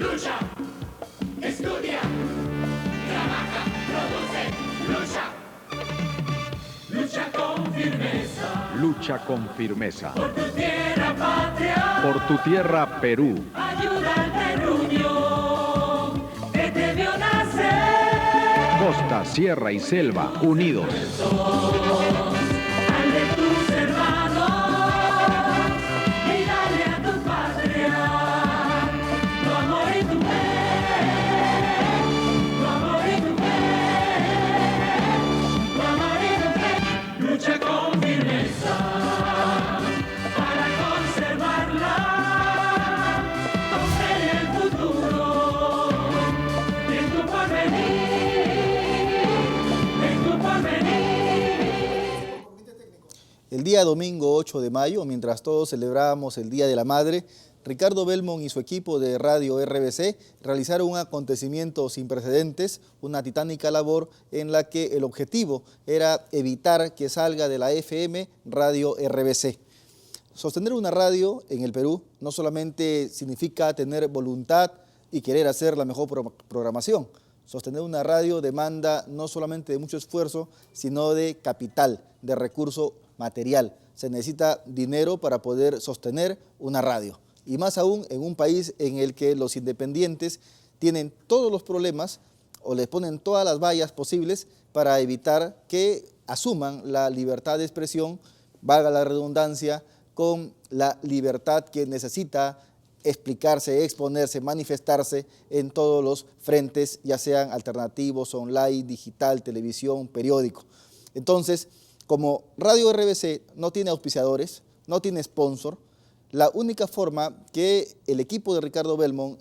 lucha, estudia, trabaja, produce, lucha. Lucha con firmeza. Lucha con firmeza. Por tu tierra patria. Por tu tierra Perú. Ayuda al terruño que te vio nacer. Costa, sierra y selva unidos. Al de tus hermanos y dale a tu patria tu amor y tu fe, tu amor y tu fe, tu amor y tu fe. Lucha con firmeza para conservarla, con fe en el futuro y en tu porvenir, en tu porvenir. El día domingo 8 de mayo, mientras todos celebrábamos el Día de la Madre, Ricardo Belmont y su equipo de Radio RBC realizaron un acontecimiento sin precedentes, una titánica labor en la que el objetivo era evitar que salga de la FM Radio RBC. Sostener una radio en el Perú no solamente significa tener voluntad y querer hacer la mejor programación. Sostener una radio demanda no solamente de mucho esfuerzo, sino de capital, de recurso material. Se necesita dinero para poder sostener una radio. Y más aún en un país en el que los independientes tienen todos los problemas o les ponen todas las vallas posibles para evitar que asuman la libertad de expresión, valga la redundancia, con la libertad que necesita explicarse, exponerse, manifestarse en todos los frentes, ya sean alternativos, online, digital, televisión, periódico. Entonces, como Radio RBC no tiene auspiciadores, no tiene sponsor, la única forma que el equipo de Ricardo Belmont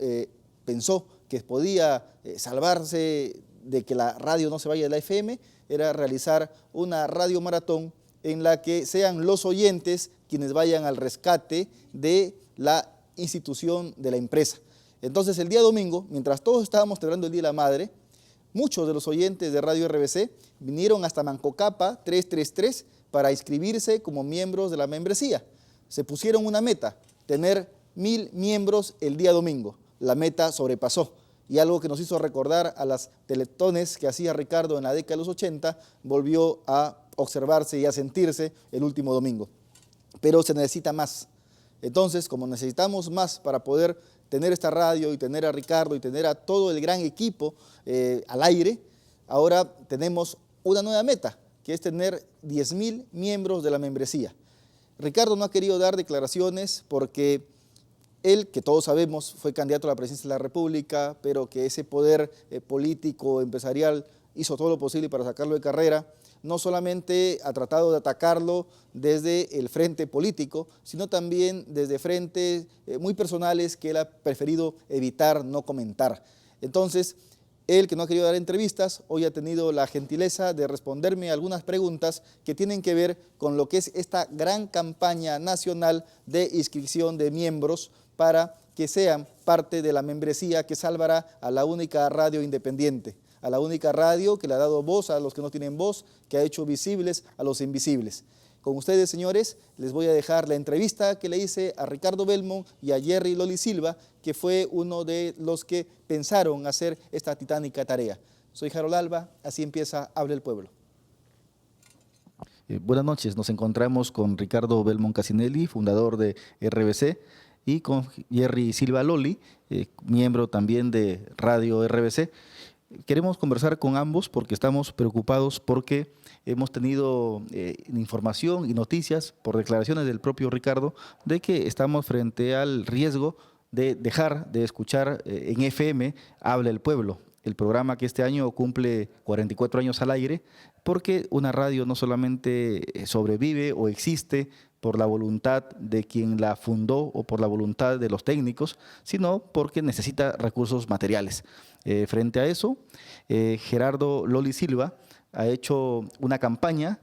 pensó que podía salvarse de que la radio no se vaya de la FM era realizar una radio maratón en la que sean los oyentes quienes vayan al rescate de la institución de la empresa. Entonces el día domingo, mientras todos estábamos celebrando el Día de la Madre, muchos de los oyentes de Radio RBC vinieron hasta Mancocapa 333 para inscribirse como miembros de la membresía. Se pusieron una meta, tener 1000 miembros el día domingo. La meta sobrepasó. Y algo que nos hizo recordar a las teletones que hacía Ricardo en la década de los 80, volvió a observarse y a sentirse el último domingo. Pero se necesita más. Entonces, como necesitamos más para poder tener esta radio y tener a Ricardo y tener a todo el gran equipo al aire, ahora tenemos una nueva meta, que es tener 10.000 miembros de la membresía. Ricardo no ha querido dar declaraciones porque él, que todos sabemos, fue candidato a la presidencia de la República, pero que ese poder político, empresarial, hizo todo lo posible para sacarlo de carrera. No solamente ha tratado de atacarlo desde el frente político, sino también desde frentes muy personales que él ha preferido evitar, no comentar. Entonces, él, que no ha querido dar entrevistas, hoy ha tenido la gentileza de responderme algunas preguntas que tienen que ver con lo que es esta gran campaña nacional de inscripción de miembros para que sean parte de la membresía que salvará a la única radio independiente, a la única radio que le ha dado voz a los que no tienen voz, que ha hecho visibles a los invisibles. Con ustedes, señores, les voy a dejar la entrevista que le hice a Ricardo Belmont y a Jerry Loli Silva, que fue uno de los que pensaron hacer esta titánica tarea. Soy Harold Alba, así empieza Habla el Pueblo. Buenas noches, nos encontramos con Ricardo Belmont Casinelli, fundador de RBC, y con Jerry Silva Loli, miembro también de Radio RBC. Queremos conversar con ambos porque estamos preocupados porque hemos tenido información y noticias por declaraciones del propio Ricardo de que estamos frente al riesgo de dejar de escuchar en FM Habla el Pueblo, el programa que este año cumple 44 años al aire, porque una radio no solamente sobrevive o existe por la voluntad de quien la fundó o por la voluntad de los técnicos, sino porque necesita recursos materiales. Frente a eso, Gerardo Loli Silva ha hecho una campaña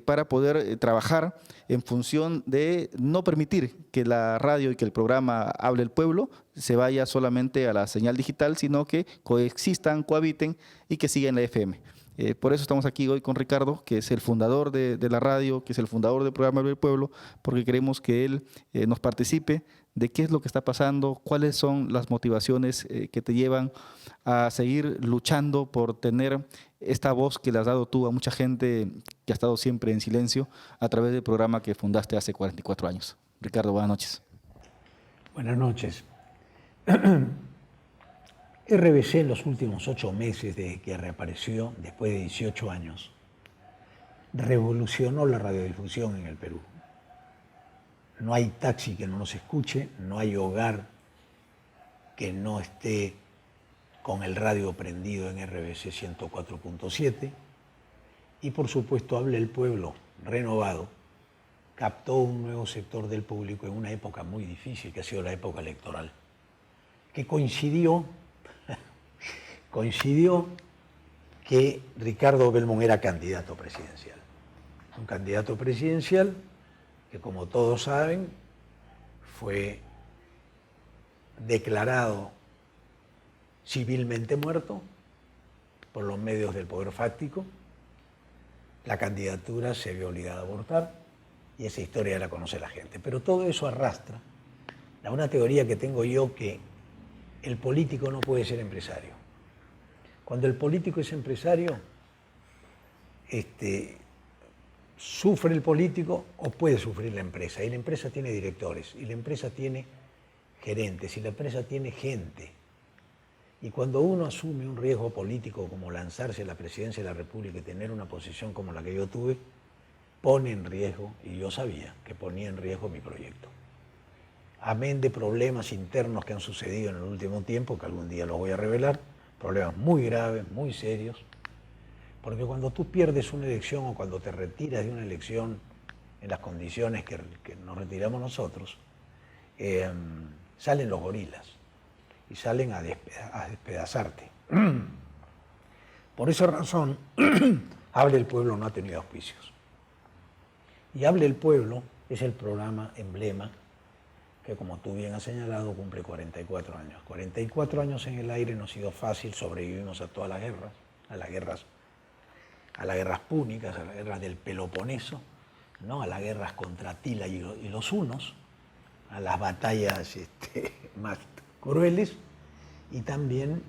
para poder trabajar en función de no permitir que la radio y que el programa Hable el Pueblo se vaya solamente a la señal digital, sino que coexistan, cohabiten y que sigan la FM. Por eso estamos aquí hoy con Ricardo, que es el fundador de la radio, que es el fundador del programa del Pueblo, porque queremos que él nos participe de qué es lo que está pasando, cuáles son las motivaciones que te llevan a seguir luchando por tener esta voz que le has dado tú a mucha gente que ha estado siempre en silencio a través del programa que fundaste hace 44 años. Ricardo, buenas noches. Buenas noches. RBC en los últimos 8 meses desde que reapareció, después de 18 años, revolucionó la radiodifusión en el Perú. No hay taxi que no nos escuche, no hay hogar que no esté con el radio prendido en RBC 104.7 y por supuesto Hable el Pueblo, renovado, captó un nuevo sector del público en una época muy difícil que ha sido la época electoral, que coincidió que Ricardo Belmont era candidato presidencial. Un candidato presidencial que, como todos saben, fue declarado civilmente muerto por los medios del poder fáctico. La candidatura se vio obligada a abortar y esa historia la conoce la gente. Pero todo eso arrastra a una teoría que tengo yo, que el político no puede ser empresario. Cuando el político es empresario, sufre el político o puede sufrir la empresa. Y la empresa tiene directores, y la empresa tiene gerentes, y la empresa tiene gente. Y cuando uno asume un riesgo político como lanzarse a la presidencia de la República y tener una posición como la que yo tuve, pone en riesgo, y yo sabía que ponía en riesgo mi proyecto. Amén de problemas internos que han sucedido en el último tiempo, que algún día los voy a revelar, problemas muy graves, muy serios, porque cuando tú pierdes una elección o cuando te retiras de una elección en las condiciones que nos retiramos nosotros, salen los gorilas y salen a despedazarte. Por esa razón, Hable el Pueblo no ha tenido auspicios. Y Hable el Pueblo es el programa emblema que, como tú bien has señalado, cumple 44 años. 44 años en el aire no ha sido fácil, sobrevivimos a todas las guerras, a las guerras púnicas, a las guerras del Peloponeso, ¿no? A las guerras contra Atila y los hunos, a las batallas más crueles, y también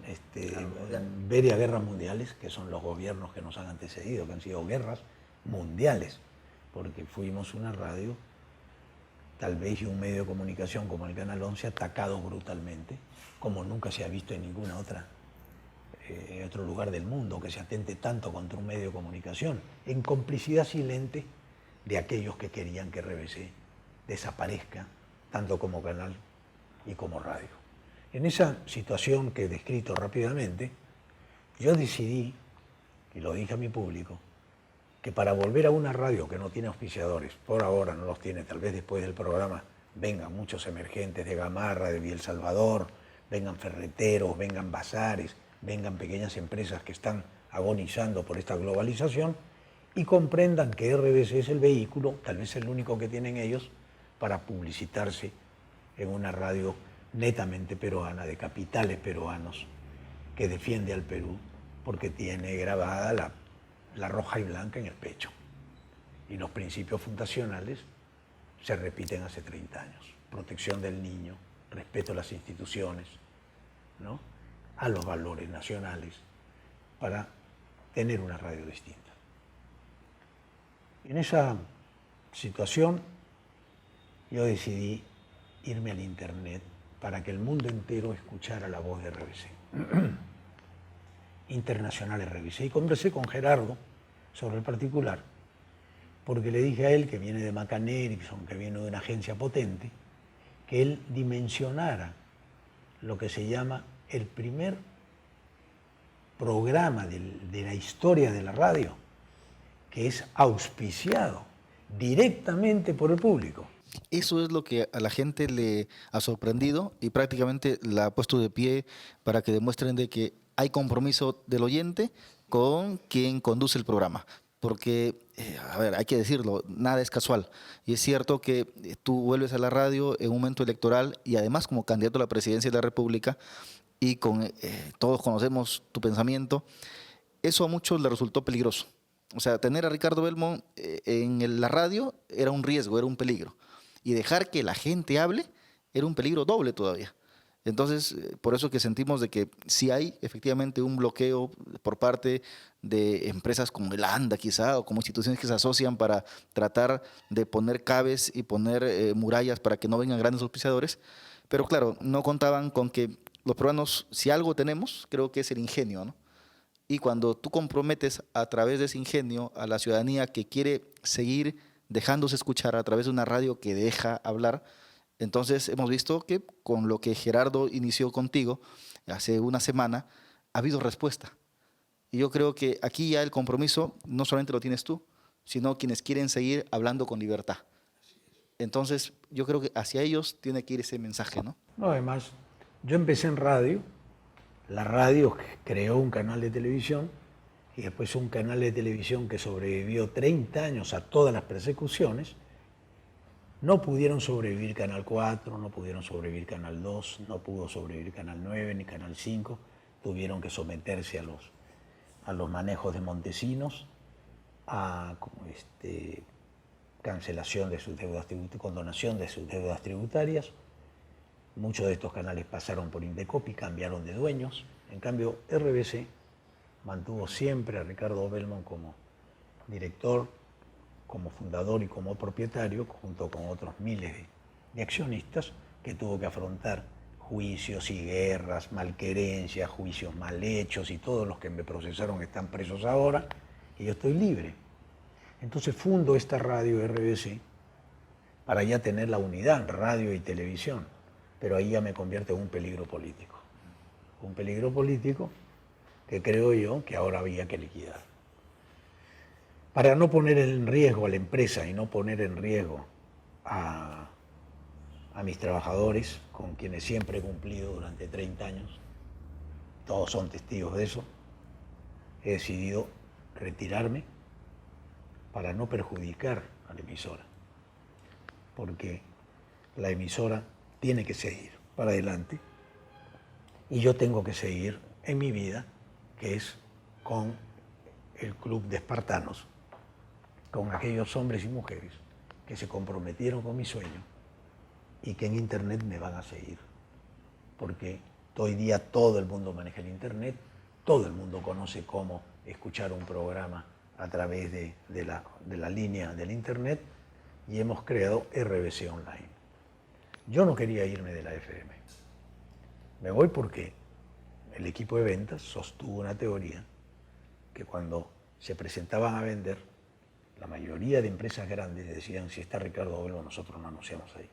varias guerras mundiales, que son los gobiernos que nos han antecedido, que han sido guerras mundiales, porque fuimos una radio, tal vez, y un medio de comunicación como el Canal 11, atacado brutalmente, como nunca se ha visto en ninguna otro lugar del mundo, que se atente tanto contra un medio de comunicación, en complicidad silente de aquellos que querían que RBC desaparezca, tanto como canal y como radio. En esa situación que he descrito rápidamente, yo decidí, y lo dije a mi público, que para volver a una radio que no tiene auspiciadores, por ahora no los tiene, tal vez después del programa vengan muchos emergentes de Gamarra, de El Salvador, vengan ferreteros, vengan bazares, vengan pequeñas empresas que están agonizando por esta globalización y comprendan que RBC es el vehículo, tal vez el único que tienen ellos, para publicitarse en una radio netamente peruana, de capitales peruanos, que defiende al Perú porque tiene grabada la roja y blanca en el pecho. Y los principios fundacionales se repiten hace 30 años. Protección del niño, respeto a las instituciones, ¿no? A los valores nacionales, para tener una radio distinta. En esa situación yo decidí irme al internet para que el mundo entero escuchara la voz de RBC. Internacional RBC. Y conversé con Gerardo sobre el particular, porque le dije a él, que viene de McCann Erickson, que viene de una agencia potente, que él dimensionara lo que se llama el primer programa de la historia de la radio, que es auspiciado directamente por el público. Eso es lo que a la gente le ha sorprendido y prácticamente la ha puesto de pie para que demuestren de que hay compromiso del oyente con quien conduce el programa. Porque, a ver, hay que decirlo, nada es casual. Y es cierto que tú vuelves a la radio en un momento electoral y además como candidato a la presidencia de la República, y todos conocemos tu pensamiento, eso a muchos les resultó peligroso. O sea, tener a Ricardo Belmont la radio era un riesgo, era un peligro. Y dejar que la gente hable era un peligro doble todavía. Entonces, por eso que sentimos de que si hay efectivamente un bloqueo por parte de empresas como el ANDA quizá, o como instituciones que se asocian para tratar de poner cabes y poner murallas para que no vengan grandes auspiciadores. Pero claro, no contaban con que los peruanos, si algo tenemos, creo que es el ingenio, ¿no? Y cuando tú comprometes a través de ese ingenio a la ciudadanía que quiere seguir dejándose escuchar a través de una radio que deja hablar, entonces hemos visto que con lo que Gerardo inició contigo hace una semana, ha habido respuesta. Y yo creo que aquí ya el compromiso no solamente lo tienes tú, sino quienes quieren seguir hablando con libertad. Entonces yo creo que hacia ellos tiene que ir ese mensaje, ¿no? No, además, yo empecé en radio. La radio creó un canal de televisión y después un canal de televisión que sobrevivió 30 años a todas las persecuciones. No pudieron sobrevivir Canal 4, no pudieron sobrevivir Canal 2, no pudo sobrevivir Canal 9 ni Canal 5. Tuvieron que someterse a los manejos de Montesinos, a cancelación de sus deudas tributarias, condonación de sus deudas tributarias. Muchos de estos canales pasaron por Indecopi, cambiaron de dueños. En cambio, RBC mantuvo siempre a Ricardo Belmont como director, como fundador y como propietario, junto con otros miles de accionistas, que tuvo que afrontar juicios y guerras, malquerencias, juicios mal hechos, y todos los que me procesaron están presos ahora, y yo estoy libre. Entonces fundo esta radio RBC para ya tener la unidad, radio y televisión. Pero ahí ya me convierte en un peligro político. Un peligro político que creo yo que ahora había que liquidar. Para no poner en riesgo a la empresa y no poner en riesgo a mis trabajadores, con quienes siempre he cumplido durante 30 años, todos son testigos de eso, he decidido retirarme para no perjudicar a la emisora. Porque la emisora tiene que seguir para adelante y yo tengo que seguir en mi vida, que es con el club de espartanos, con aquellos hombres y mujeres que se comprometieron con mi sueño y que en Internet me van a seguir. Porque hoy día todo el mundo maneja el Internet, todo el mundo conoce cómo escuchar un programa a través de la línea del Internet, y hemos creado RBC Online. Yo no quería irme de la FM. Me voy porque el equipo de ventas sostuvo una teoría que cuando se presentaban a vender, la mayoría de empresas grandes decían: si está Ricardo Belmont, nosotros no anunciamos ahí.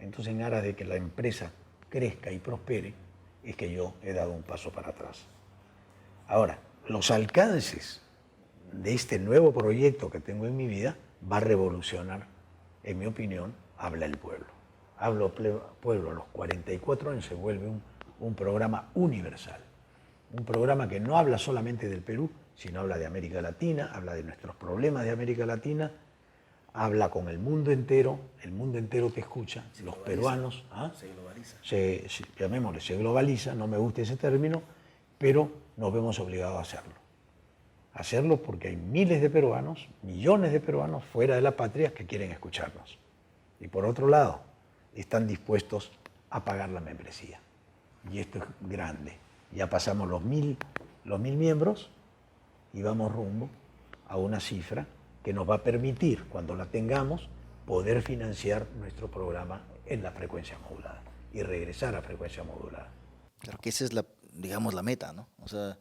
Entonces, en aras de que la empresa crezca y prospere, es que yo he dado un paso para atrás. Ahora, los alcances de este nuevo proyecto que tengo en mi vida va a revolucionar, en mi opinión, Habla el Pueblo. Habla el Pueblo a los 44 años se vuelve un programa universal. Un programa que no habla solamente del Perú, sino habla de América Latina, habla de nuestros problemas de América Latina, habla con el mundo entero te escucha, los peruanos. Se globaliza. Llamémosle, se globaliza, no me gusta ese término, pero nos vemos obligados a hacerlo. Hacerlo porque hay miles de peruanos, millones de peruanos fuera de la patria que quieren escucharnos. Y por otro lado, están dispuestos a pagar la membresía. Y esto es grande. Ya pasamos los mil miembros y vamos rumbo a una cifra que nos va a permitir, cuando la tengamos, poder financiar nuestro programa en la frecuencia modulada y regresar a frecuencia modulada. Claro que esa es la meta, ¿no? O sea,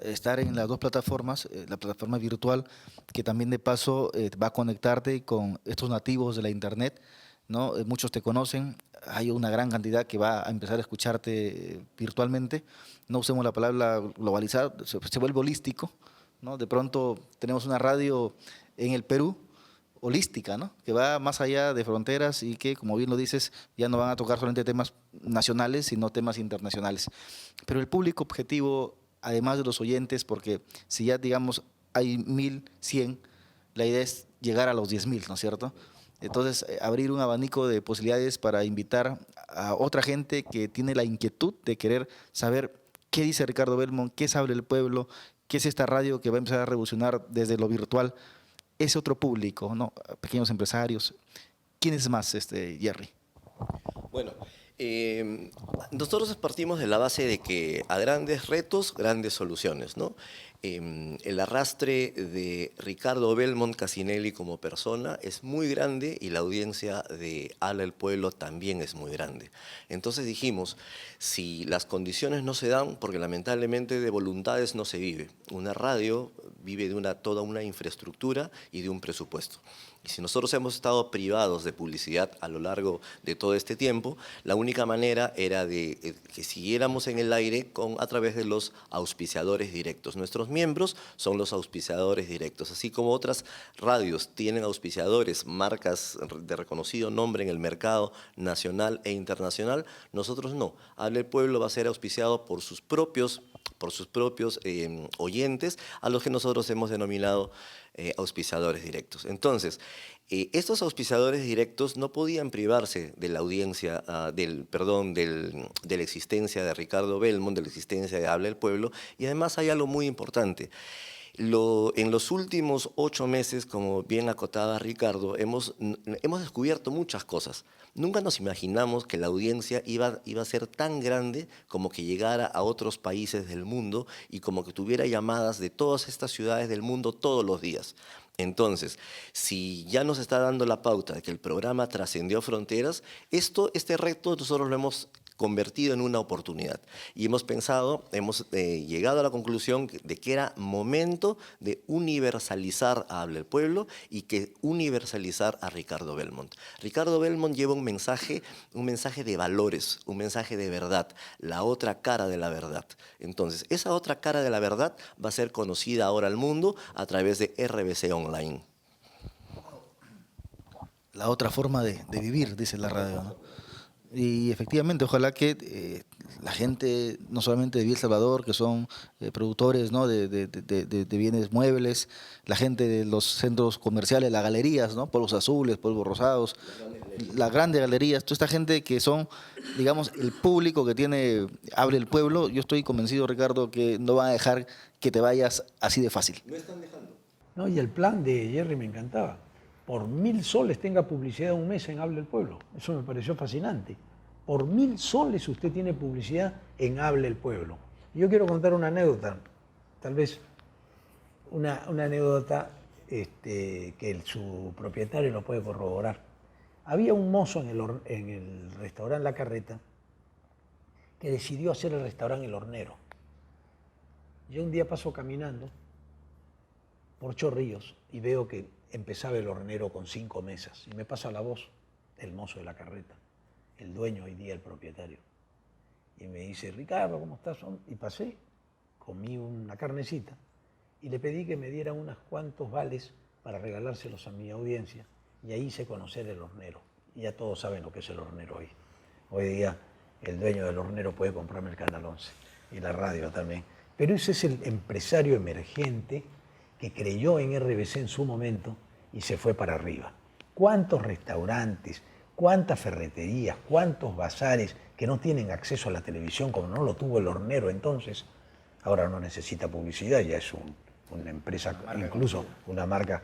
estar en las dos plataformas, la plataforma virtual, que también de paso va a conectarte con estos nativos de la internet, ¿no? Muchos te conocen, hay una gran cantidad que va a empezar a escucharte virtualmente. No usemos la palabra globalizar, se vuelve holístico, ¿no? De pronto tenemos una radio en el Perú holística, ¿no? Que va más allá de fronteras y que, como bien lo dices, ya no van a tocar solamente temas nacionales, sino temas internacionales. Pero el público objetivo, además de los oyentes, porque si ya, digamos, hay 1.100, la idea es llegar a los 10.000, ¿no es cierto? Entonces, abrir un abanico de posibilidades para invitar a otra gente que tiene la inquietud de querer saber ¿Qué dice Ricardo Belmont? ¿Qué es Hable el Pueblo? ¿Qué es esta radio que va a empezar a revolucionar desde lo virtual? Ese otro público, ¿no? Pequeños empresarios. ¿Quién es más, Jerry? Bueno, nosotros partimos de la base de que a grandes retos, grandes soluciones, ¿no? El arrastre de Ricardo Belmont Casinelli como persona es muy grande y la audiencia de Habla el Pueblo también es muy grande. Entonces dijimos, si las condiciones no se dan, porque lamentablemente de voluntades no se vive, una radio vive de toda una infraestructura y de un presupuesto. Y si nosotros hemos estado privados de publicidad a lo largo de todo este tiempo, la única manera era de que siguiéramos en el aire a través de los auspiciadores directos. Nuestros miembros son los auspiciadores directos, así como otras radios tienen auspiciadores, marcas de reconocido nombre en el mercado nacional e internacional, nosotros no. Habla el Pueblo va a ser auspiciado por sus propios oyentes, a los que nosotros hemos denominado auspiciadores directos. Entonces, estos auspiciadores directos no podían privarse de la audiencia, de la existencia de Ricardo Belmont, de la existencia de Habla el Pueblo, y además hay algo muy importante. En los últimos 8 meses, como bien acotaba Ricardo, hemos descubierto muchas cosas. Nunca nos imaginamos que la audiencia iba a ser tan grande como que llegara a otros países del mundo y como que tuviera llamadas de todas estas ciudades del mundo todos los días. Entonces, si ya nos está dando la pauta de que el programa trascendió fronteras, este reto nosotros lo hemos convertido en una oportunidad. Y hemos llegado a la conclusión de que era momento de universalizar a Habla el Pueblo y que universalizar a Ricardo Belmont. Ricardo Belmont lleva un mensaje de valores, un mensaje de verdad, la otra cara de la verdad. Entonces, esa otra cara de la verdad va a ser conocida ahora al mundo a través de RBC Online. La otra forma de vivir, dice la radio, ¿no? Y efectivamente, ojalá que la gente, no solamente de Villa El Salvador, que son productores, ¿no?, de bienes muebles, la gente de los centros comerciales, las galerías, ¿no?, polvos azules, polvos rosados, las grandes galerías, toda esta gente que son, digamos, el público que tiene Hable el Pueblo, yo estoy convencido, Ricardo, que no van a dejar que te vayas así de fácil. No están dejando. No, y el plan de Jerry me encantaba. Por 1.000 soles tenga publicidad un mes en Hable el Pueblo. Eso me pareció fascinante. Por 1.000 soles usted tiene publicidad en Hable el Pueblo. Yo quiero contar una anécdota, tal vez una anécdota que su propietario lo puede corroborar. Había un mozo en el restaurante La Carreta que decidió hacer el restaurante El Hornero. Yo un día paso caminando por Chorrillos y veo que empezaba El Hornero con 5 mesas y me pasa la voz el mozo de La Carreta, el dueño hoy día, el propietario. Y me dice, Ricardo, ¿cómo estás? Y pasé, comí una carnecita y le pedí que me diera unos cuantos vales para regalárselos a mi audiencia y ahí hice conocer El Hornero. Y ya todos saben lo que es El Hornero hoy. Hoy día el dueño del Hornero puede comprarme el Canal 11 y la radio también. Pero ese es el empresario emergente que creyó en RBC en su momento y se fue para arriba. ¿Cuántos restaurantes, cuántas ferreterías, cuántos bazares que no tienen acceso a la televisión como no lo tuvo El Hornero entonces? Ahora no necesita publicidad, ya es una empresa, incluso una marca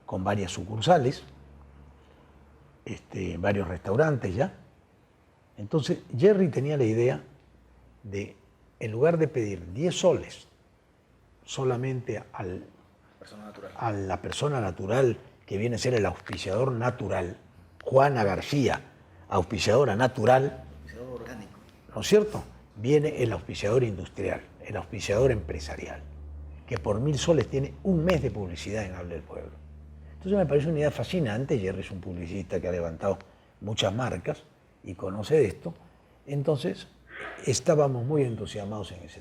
con varias sucursales, varios restaurantes ya. Entonces Jerry tenía la idea de, en lugar de pedir 10 soles solamente a la persona natural que viene a ser el auspiciador natural, Juana García, auspiciadora natural, orgánico, ¿no es cierto? Viene el auspiciador industrial, el auspiciador empresarial, que por 1.000 soles tiene un mes de publicidad en Hable el Pueblo. Entonces me parece una idea fascinante. Jerry es un publicista que ha levantado muchas marcas y conoce de esto. Entonces estábamos muy entusiasmados en ese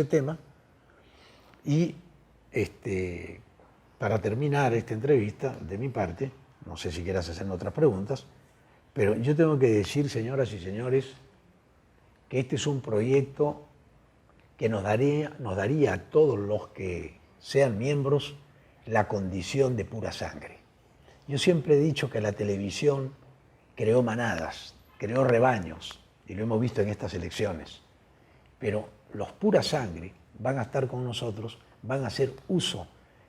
tema, y para terminar esta entrevista de mi parte, no sé si quieras hacerme otras preguntas, pero yo tengo que decir, señoras y señores, que este es un proyecto que nos daría a todos los que sean miembros la condición de pura sangre. Yo siempre he dicho que la televisión creó manadas, creó rebaños, y lo hemos visto en estas elecciones. Pero los pura sangre van a estar con nosotros, van a hacer uso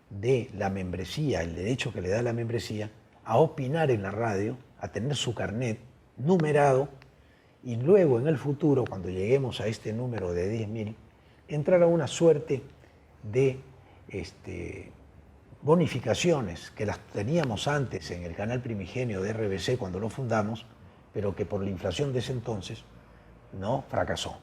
de la membresía, el derecho que le da la membresía, a opinar en la radio, a tener su carnet numerado, y luego en el futuro, cuando lleguemos a este número de 10.000, entrar a una suerte de bonificaciones que las teníamos antes en el canal primigenio de RBC cuando lo fundamos, pero que por la inflación de ese entonces no fracasó.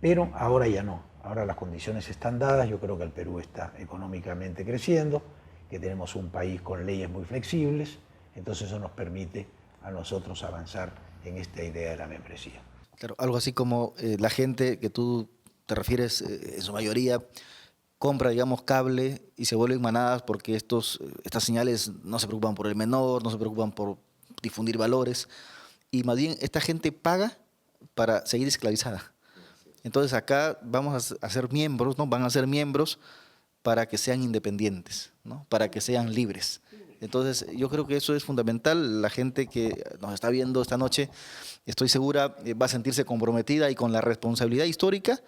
Pero ahora ya no, ahora las condiciones están dadas, yo creo que el Perú está económicamente creciendo, que tenemos un país con leyes muy flexibles, entonces eso nos permite a nosotros avanzar en esta idea de la membresía. Claro, algo así como la gente que tú te refieres, en su mayoría, compra, digamos, cable y se vuelven manadas porque estas señales no se preocupan por el menor, no se preocupan por difundir valores, y más bien esta gente paga para seguir esclavizada. Entonces acá vamos a ser miembros, ¿no? Van a ser miembros para que sean independientes, ¿no? Para que sean libres. Entonces yo creo que eso es fundamental. La gente que nos está viendo esta noche, estoy segura, va a sentirse comprometida y con la responsabilidad histórica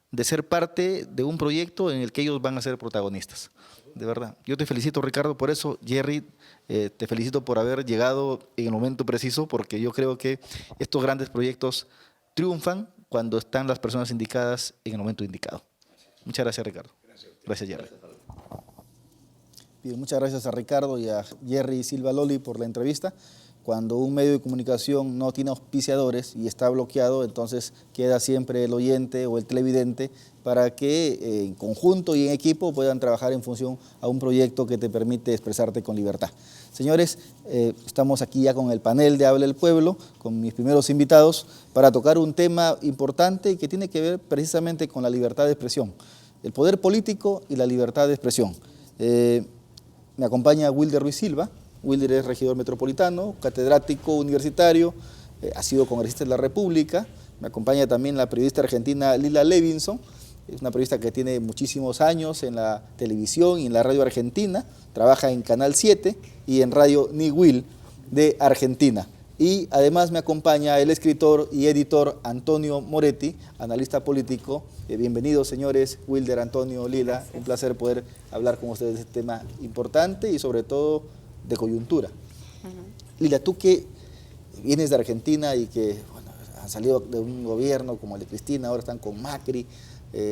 de ser parte de un proyecto en el que ellos van a ser protagonistas. De verdad. Yo te felicito, Ricardo, por eso. Jerry, te felicito por haber llegado en el momento preciso, porque yo creo que estos grandes proyectos triunfan cuando están las personas indicadas en el momento indicado. Muchas gracias, Ricardo. Gracias, Jerry. Bien, muchas gracias a Ricardo y a Jerry Silva Loli por la entrevista. Cuando un medio de comunicación no tiene auspiciadores y está bloqueado, entonces queda siempre el oyente o el televidente para que en conjunto y en equipo puedan trabajar en función a un proyecto que te permite expresarte con libertad. Señores, estamos aquí ya con el panel de Habla el Pueblo, con mis primeros invitados, para tocar un tema importante y que tiene que ver precisamente con la libertad de expresión, el poder político y la libertad de expresión. Me acompaña Wilder Ruiz Silva. Wilder es regidor metropolitano, catedrático universitario, ha sido congresista de la República. Me acompaña también la periodista argentina Lila Levinson, es una periodista que tiene muchísimos años en la televisión y en la radio argentina, trabaja en Canal 7 y en Radio Niwil de Argentina. Y además me acompaña el escritor y editor Antonio Moretti, analista político. Bienvenidos, señores, Wilder, Antonio, Lila. Gracias. Un placer poder hablar con ustedes de este tema importante y sobre todo de coyuntura. Lila, tú que vienes de Argentina y que bueno, han salido de un gobierno como el de Cristina, ahora están con Macri,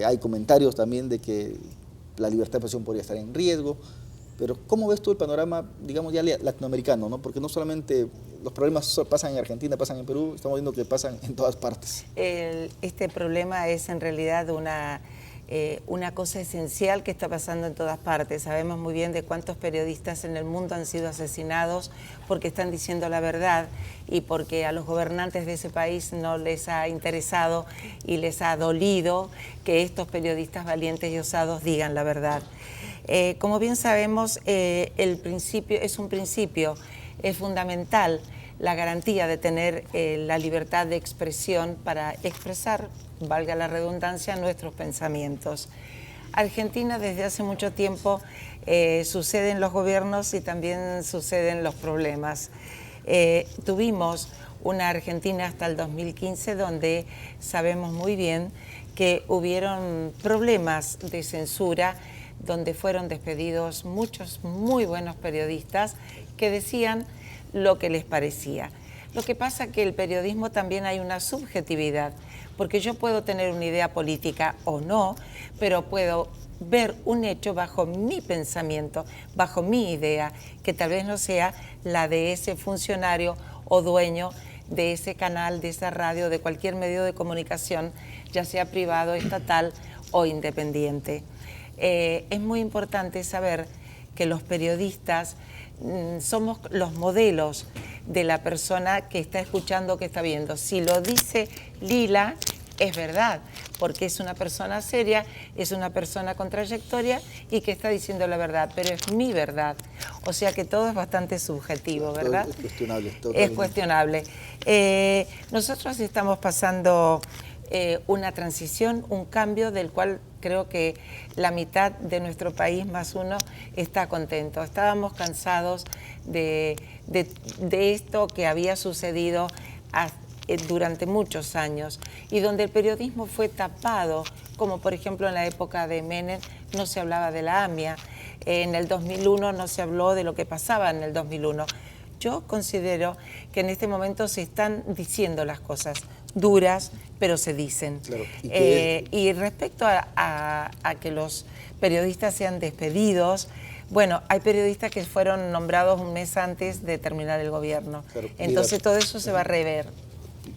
hay comentarios también de que la libertad de expresión podría estar en riesgo, pero ¿cómo ves tú el panorama, digamos, ya latinoamericano, ¿no? Porque no solamente los problemas pasan en Argentina, pasan en Perú, estamos viendo que pasan en todas partes. Este problema es en realidad una cosa esencial que está pasando en todas partes. Sabemos muy bien de cuántos periodistas en el mundo han sido asesinados porque están diciendo la verdad y porque a los gobernantes de ese país no les ha interesado y les ha dolido que estos periodistas valientes y osados digan la verdad. Como bien sabemos, el principio es un principio, es fundamental la garantía de tener la libertad de expresión para expresar, valga la redundancia, nuestros pensamientos. Argentina desde hace mucho tiempo suceden los gobiernos y también suceden los problemas. Tuvimos una Argentina hasta el 2015 donde sabemos muy bien que hubieron problemas de censura, donde fueron despedidos muchos muy buenos periodistas que decían lo que les parecía. Lo que pasa que el periodismo también hay una subjetividad, porque yo puedo tener una idea política o no, pero puedo ver un hecho bajo mi pensamiento, bajo mi idea, que tal vez no sea la de ese funcionario o dueño de ese canal, de esa radio, de cualquier medio de comunicación, ya sea privado, estatal o independiente. Es muy importante saber que los periodistas somos los modelos de la persona que está escuchando, que está viendo. Si lo dice Lila, es verdad, porque es una persona seria, es una persona con trayectoria y que está diciendo la verdad, pero es mi verdad. O sea que todo es bastante subjetivo, ¿verdad? Es cuestionable. Es cuestionable. Nosotros estamos pasando una transición, un cambio del cual creo que la mitad de nuestro país más uno está contento. Estábamos cansados de esto que había sucedido durante muchos años y donde el periodismo fue tapado, como por ejemplo en la época de Menem no se hablaba de la AMIA, en el 2001 no se habló de lo que pasaba en el 2001. Yo considero que en este momento se están diciendo las cosas duras, pero se dicen. Claro. Y respecto a que los periodistas sean despedidos, bueno, hay periodistas que fueron nombrados un mes antes de terminar el gobierno. Claro, Entonces mira, todo eso se va a rever.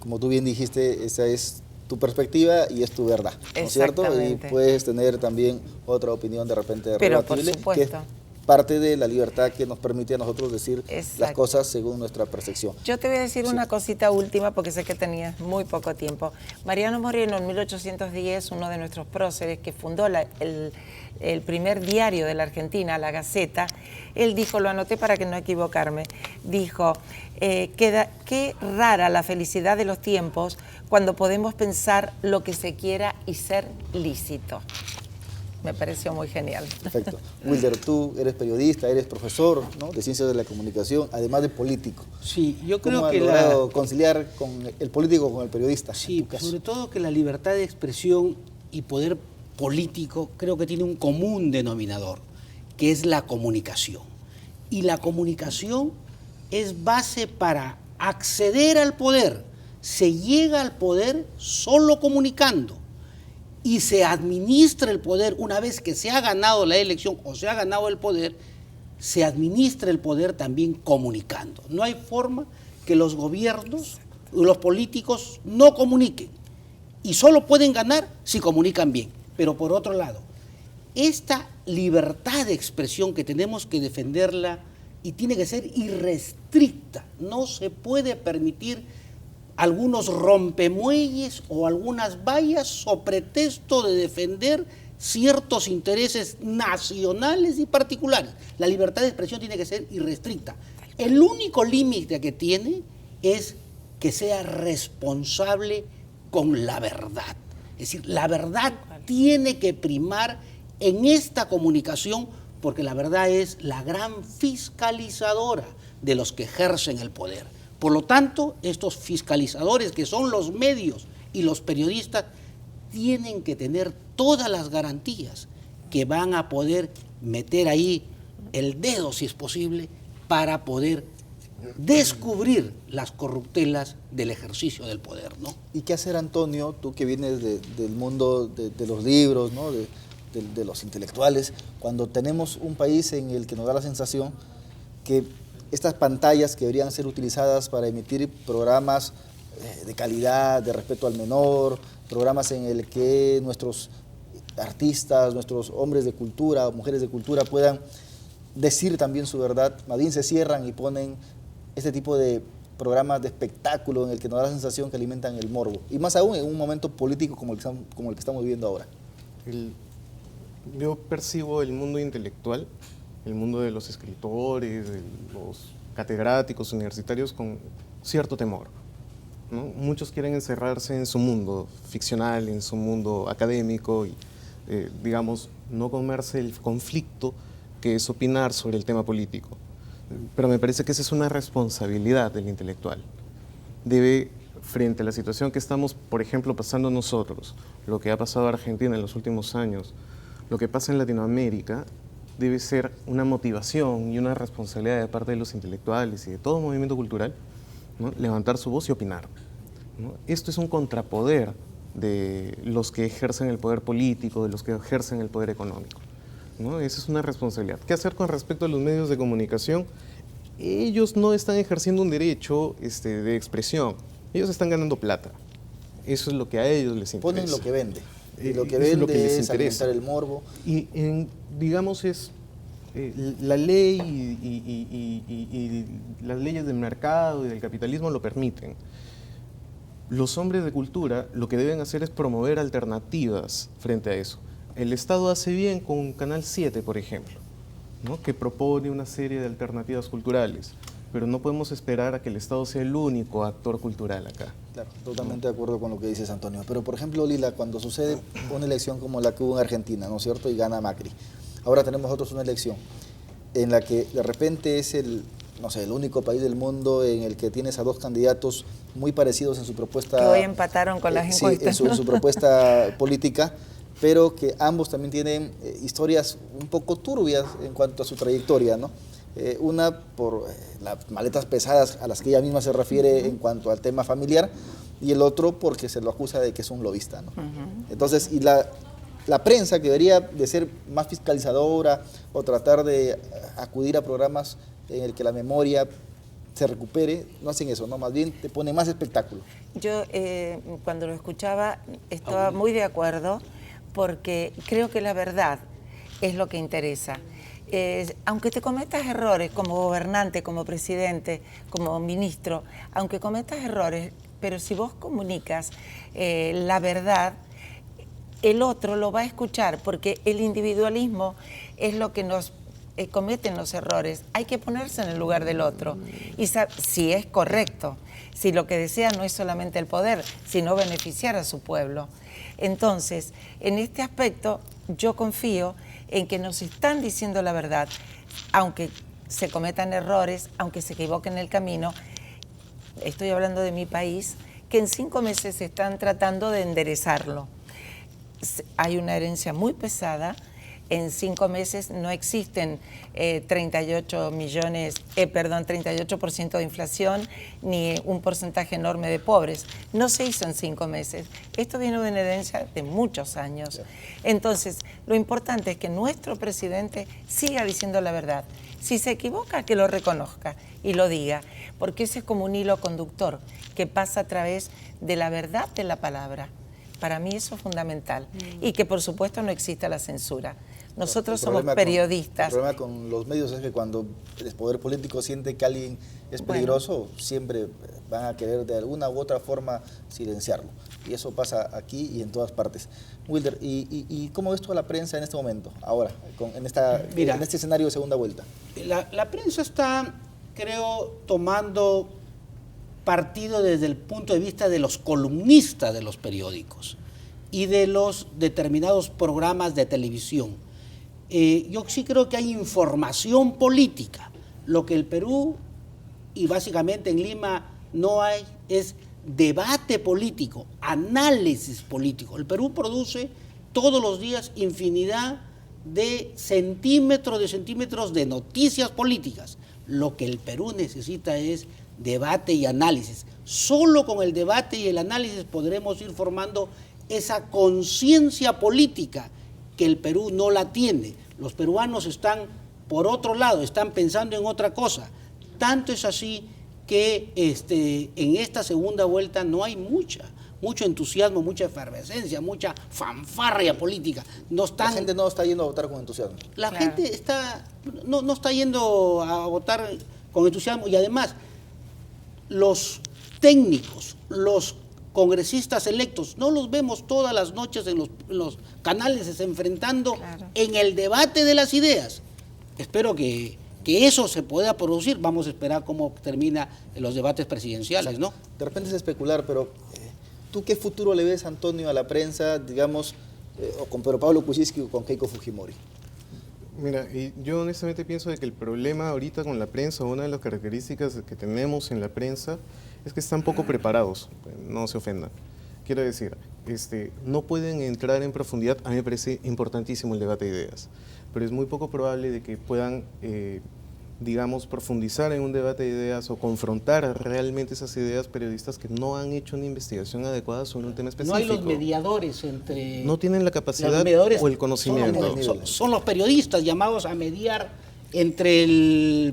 como tú bien dijiste, esa es tu perspectiva y es tu verdad, ¿no es cierto? Y Exactamente. puedes tener también otra opinión de repente Pero por rebatible, que es supuesto. parte de la libertad que nos permite a nosotros decir las Exacto. cosas según nuestra percepción. Yo te voy a decir una cosita última porque sé que tenías muy poco tiempo. Mariano Moreno en 1810, uno de nuestros próceres que fundó el primer diario de la Argentina, La Gaceta, él dijo, lo anoté para que no equivocarme, dijo, qué rara la felicidad de los tiempos cuando podemos pensar lo que se quiera y ser lícito. Me pareció muy genial. Perfecto. Wilder, tú eres periodista, eres profesor, ¿no?, de Ciencias de la Comunicación, además de político. Sí, yo ¿Cómo creo has que logrado conciliar con el político con el periodista? sí, en tu caso? sobre todo que la libertad de expresión y poder político creo que tiene un común denominador, que es la comunicación. Y la comunicación es base para acceder al poder. Se llega al poder solo comunicando. Y se administra el poder una vez que se ha ganado la elección o se ha ganado el poder, se administra el poder también comunicando. No hay forma que los gobiernos, los políticos no comuniquen y solo pueden ganar si comunican bien. Pero por otro lado, esta libertad de expresión que tenemos que defenderla y tiene que ser irrestricta, no se puede permitir algunos rompemuelles o algunas vallas so pretexto de defender ciertos intereses nacionales y particulares. La libertad de expresión tiene que ser irrestricta. El único límite que tiene es que sea responsable con la verdad. Es decir, la verdad tiene que primar en esta comunicación porque la verdad es la gran fiscalizadora de los que ejercen el poder. Por lo tanto, estos fiscalizadores, que son los medios y los periodistas, tienen que tener todas las garantías que van a poder meter ahí el dedo, si es posible, para poder descubrir las corruptelas del ejercicio del poder, ¿no? ¿Y qué hacer, Antonio, tú que vienes del mundo de los libros, ¿no?, de los intelectuales, cuando tenemos un país en el que nos da la sensación que estas pantallas que deberían ser utilizadas para emitir programas de calidad, de respeto al menor, programas en el que nuestros artistas, nuestros hombres de cultura o mujeres de cultura puedan decir también su verdad, más bien se cierran y ponen este tipo de programas de espectáculo en el que nos da la sensación que alimentan el morbo? Y más aún en un momento político como el que estamos viviendo ahora. Yo percibo el mundo intelectual, el mundo de los escritores, de los catedráticos universitarios con cierto temor, ¿no? Muchos quieren encerrarse en su mundo ficcional, en su mundo académico y, digamos, no comerse el conflicto que es opinar sobre el tema político. Pero me parece que esa es una responsabilidad del intelectual. Debe, frente a la situación que estamos, por ejemplo, pasando nosotros, lo que ha pasado a Argentina en los últimos años, lo que pasa en Latinoamérica, debe ser una motivación y una responsabilidad de parte de los intelectuales y de todo movimiento cultural, ¿no?, levantar su voz y opinar, ¿no? Esto es un contrapoder de los que ejercen el poder político, de los que ejercen el poder económico, ¿no? Esa es una responsabilidad. ¿Qué hacer con respecto a los medios de comunicación? Ellos no están ejerciendo un derecho de expresión, ellos están ganando plata. Eso es lo que a ellos les interesa. Ponen lo que vende. Y lo que Eso es vende lo que les es interesa. alimentar el morbo. Y digamos la ley y las leyes del mercado y del capitalismo lo permiten. Los hombres de cultura lo que deben hacer es promover alternativas frente a eso. El Estado hace bien con Canal 7, por ejemplo, ¿no?, que propone una serie de alternativas culturales, pero no podemos esperar a que el Estado sea el único actor cultural acá. Claro, totalmente de acuerdo con lo que dices, Antonio. Pero, por ejemplo, Lila, cuando sucede una elección como la que hubo en Argentina, ¿no es cierto?, y gana Macri. Ahora tenemos nosotros una elección en la que de repente es el no sé, el único país del mundo en el que tienes a dos candidatos muy parecidos en su propuesta. Que hoy empataron con las encuestas. Sí, en su propuesta política, pero que ambos también tienen historias un poco turbias en cuanto a su trayectoria, ¿no? Una por las maletas pesadas a las que ella misma se refiere en cuanto al tema familiar, y el otro porque se lo acusa de que es un lobista, ¿no? Entonces, y la prensa, que debería de ser más fiscalizadora o tratar de acudir a programas en el que la memoria se recupere, no hacen eso, ¿no? Más bien te pone más espectáculo. Yo cuando lo escuchaba estaba muy de acuerdo, porque creo que la verdad es lo que interesa. Aunque te cometas errores como gobernante, como presidente, como ministro, aunque cometas errores, pero si vos comunicas la verdad, el otro lo va a escuchar, porque el individualismo es lo que nos cometen los errores. Hay que ponerse en el lugar del otro y si es correcto, si lo que desea no es solamente el poder, sino beneficiar a su pueblo. Entonces, en este aspecto, yo confío en que nos están diciendo la verdad, aunque se cometan errores, aunque se equivoquen en el camino. Estoy hablando de mi país, que en 5 meses están tratando de enderezarlo. Hay una herencia muy pesada. En 5 meses no existen 38% de inflación ni un porcentaje enorme de pobres. No se hizo en 5 meses. Esto viene de una herencia de muchos años. Entonces, lo importante es que nuestro presidente siga diciendo la verdad. Si se equivoca, que lo reconozca y lo diga, porque ese es como un hilo conductor que pasa a través de la verdad de la palabra. Para mí eso es fundamental. Y que por supuesto no exista la censura. Nosotros somos periodistas. El problema con los medios es que cuando el poder político siente que alguien es peligroso, siempre van a querer de alguna u otra forma silenciarlo. Y eso pasa aquí y en todas partes. Wilder, ¿y cómo ves tú a la prensa en este momento, ahora, en este escenario de segunda vuelta? La prensa está, creo, tomando partido desde el punto de vista de los columnistas de los periódicos y de los determinados programas de televisión. Yo sí creo que hay información política. Lo que el Perú y básicamente en Lima no hay es debate político, análisis político. El Perú produce todos los días infinidad de centímetros de noticias políticas. Lo que el Perú necesita es debate y análisis. Solo con el debate y el análisis podremos ir formando esa conciencia política que el Perú no la tiene. Los peruanos están por otro lado, están pensando en otra cosa. Tanto es así que en esta segunda vuelta no hay mucho entusiasmo, mucha efervescencia, mucha fanfarria política. La gente no está yendo a votar con entusiasmo. La gente no está yendo a votar con entusiasmo, y además los técnicos, los congresistas electos, no los vemos todas las noches en los canales enfrentando en el debate de las ideas. Espero que eso se pueda producir. Vamos a esperar cómo termina los debates presidenciales, ¿no? De repente es especular, pero ¿tú qué futuro le ves, Antonio, a la prensa, digamos, o con Pedro Pablo Kuczynski o con Keiko Fujimori? Mira, yo honestamente pienso de que el problema ahorita con la prensa, una de las características que tenemos en la prensa, es que están poco preparados, no se ofendan. Quiero decir, no pueden entrar en profundidad. A mí me parece importantísimo el debate de ideas, pero es muy poco probable de que puedan, digamos, profundizar en un debate de ideas o confrontar realmente esas ideas periodistas que no han hecho una investigación adecuada sobre un tema específico. No hay los mediadores entre... No tienen la capacidad o el conocimiento. Son los periodistas llamados a mediar entre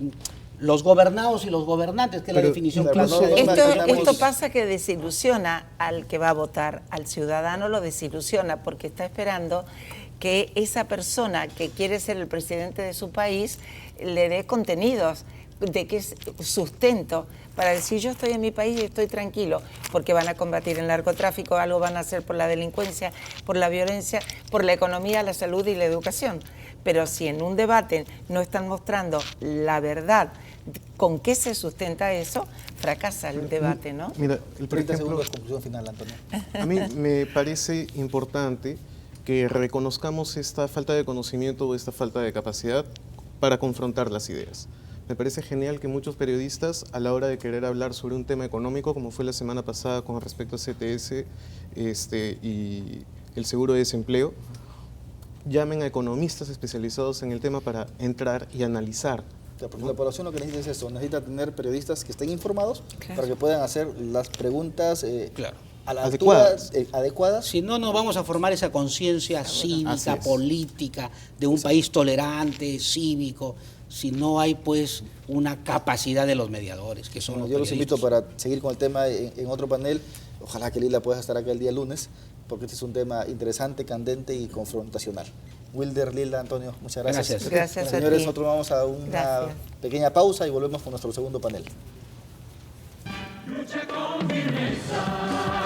los gobernados y los gobernantes, que es la definición clásica. Esto pasa que desilusiona al que va a votar, al ciudadano lo desilusiona, porque está esperando que esa persona que quiere ser el presidente de su país le dé contenidos, de que es sustento para decir yo estoy en mi país y estoy tranquilo, porque van a combatir el narcotráfico, algo van a hacer por la delincuencia, por la violencia, por la economía, la salud y la educación. Pero si en un debate no están mostrando la verdad, con qué se sustenta eso, fracasa el debate, ¿no? Mira, 30 segundos, conclusión final, Antonio. A mí me parece importante que reconozcamos esta falta de conocimiento o esta falta de capacidad para confrontar las ideas. Me parece genial que muchos periodistas, a la hora de querer hablar sobre un tema económico, como fue la semana pasada con respecto a CTS y el seguro de desempleo, llamen a economistas especializados en el tema para entrar y analizar. Porque la población lo que necesita es eso, necesita tener periodistas que estén informados, Claro. para que puedan hacer las preguntas Claro. a la Adecuadas. altura, adecuadas. Si no, no vamos a formar esa conciencia Así cívica, es. política, de un país tolerante, cívico, si no hay pues una capacidad de los mediadores, que son Bueno, los yo los invito periodistas. para seguir con el tema en otro panel. Ojalá que Lila pueda estar acá el día lunes, porque este es un tema interesante, candente y confrontacional. Wilder, Lila, Antonio, muchas gracias. Gracias. Gracias a Señores, ti. nosotros vamos a una Gracias. pequeña pausa y volvemos con nuestro segundo panel. Lucha con firmeza.